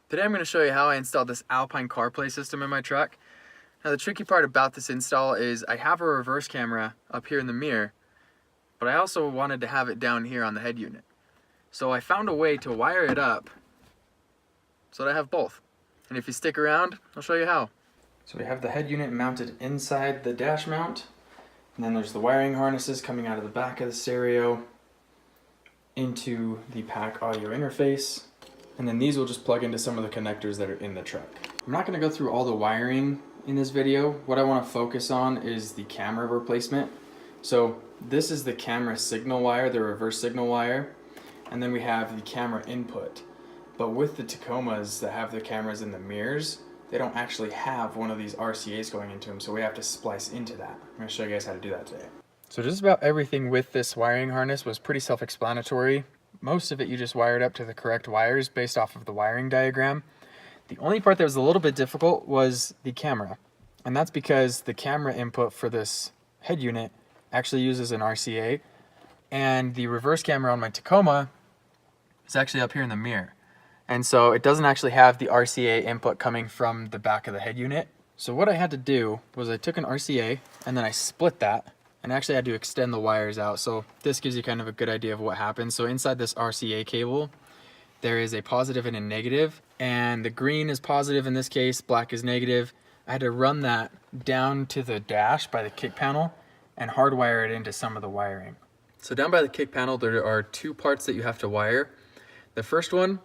Today I'm going to show you how I installed this Alpine CarPlay system in my truck. Now the tricky part about this install is I have a reverse camera up here in the mirror, but I also wanted to have it down here on the head unit. So I found a way to wire it up so that I have both. And if you stick around, I'll show you how. So we have the head unit mounted inside the dash mount, and then there's the wiring harnesses coming out of the back of the stereo into the PAC Audio Interface. And then these will just plug into some of the connectors that are in the truck. I'm not going to go through all the wiring in this video. What I want to focus on is the camera replacement. So this is the camera signal wire, the reverse signal wire, and then we have the camera input. But with the Tacomas that have the cameras in the mirrors, they don't actually have one of these RCAs going into them, so we have to splice into that. I'm going to show you guys how to do that today. So just about everything with this wiring harness was pretty self-explanatory. Most of it you just wired up to the correct wires based off of the wiring diagram. The only part that was a little bit difficult was the camera. And that's because the camera input for this head unit actually uses an RCA, and the reverse camera on my Tacoma is actually up here in the mirror. And so it doesn't actually have the RCA input coming from the back of the head unit. So what I had to do was I took an RCA and then I split that, and actually had to extend the wires out. So this gives you kind of a good idea of what happens. So inside this RCA cable, there is a positive and a negative, and the green is positive in this case, black is negative. I had to run that down to the dash by the kick panel and hardwire it into some of the wiring. So down by the kick panel, there are two parts that you have to wire. The first one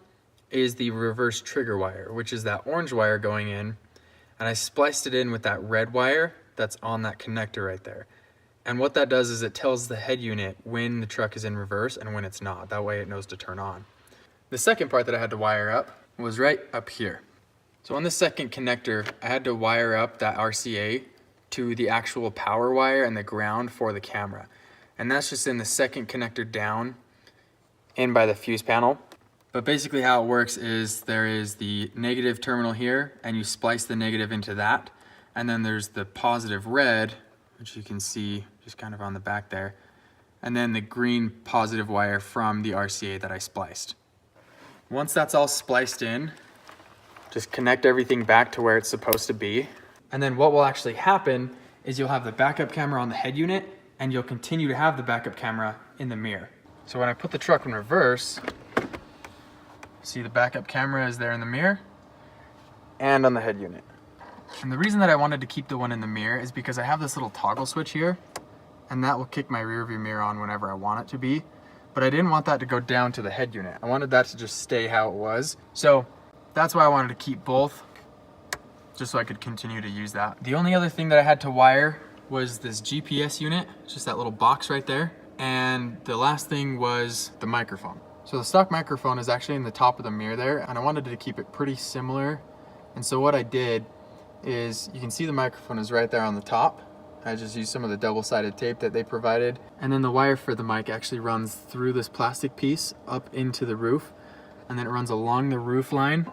is the reverse trigger wire, which is that orange wire going in, and I spliced it in with that red wire that's on that connector right there. And what that does is it tells the head unit when the truck is in reverse and when it's not. That way it knows to turn on. The second part that I had to wire up was right up here. So on the second connector, I had to wire up that RCA to the actual power wire and the ground for the camera. And that's just in the second connector down in by the fuse panel. But basically how it works is there is the negative terminal here, and you splice the negative into that. And then there's the positive red, which you can see just kind of on the back there, and then the green positive wire from the RCA that I spliced. Once that's all spliced in, just connect everything back to where it's supposed to be. And then what will actually happen is you'll have the backup camera on the head unit, and you'll continue to have the backup camera in the mirror. So when I put the truck in reverse, see the backup camera is there in the mirror and on the head unit. And the reason that I wanted to keep the one in the mirror is because I have this little toggle switch here, and that will kick my rear view mirror on whenever I want it to be. But I didn't want that to go down to the head unit. I wanted that to just stay how it was. So that's why I wanted to keep both, just so I could continue to use that. The only other thing that I had to wire was this GPS unit, just that little box right there. And the last thing was the microphone. So the stock microphone is actually in the top of the mirror there, and I wanted to keep it pretty similar. And so what I did is, you can see the microphone is right there on the top. I just used some of the double-sided tape that they provided. And then the wire for the mic actually runs through this plastic piece up into the roof, and then it runs along the roof line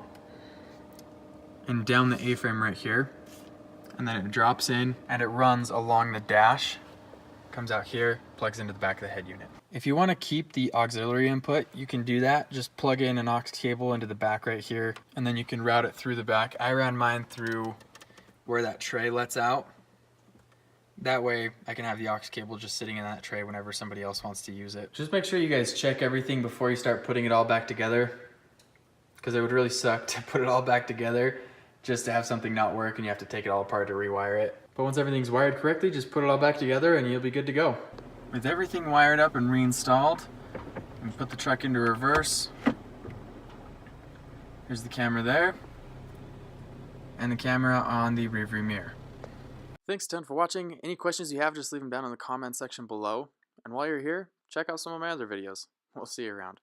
and down the A-frame right here. And then it drops in and it runs along the dash, comes out here, plugs into the back of the head unit. If you want to keep the auxiliary input, you can do that. Just plug in an aux cable into the back right here, and then you can route it through the back. I ran mine through where that tray lets out. That way I can have the aux cable just sitting in that tray whenever somebody else wants to use it. Just make sure you guys check everything before you start putting it all back together, because it would really suck to put it all back together just to have something not work and you have to take it all apart to rewire it. But once everything's wired correctly, just put it all back together and you'll be good to go. With everything wired up and reinstalled, we put the truck into reverse. Here's the camera there, and the camera on the rearview mirror. Thanks a ton for watching. Any questions you have, just leave them down in the comment section below. And while you're here, check out some of my other videos. We'll see you around.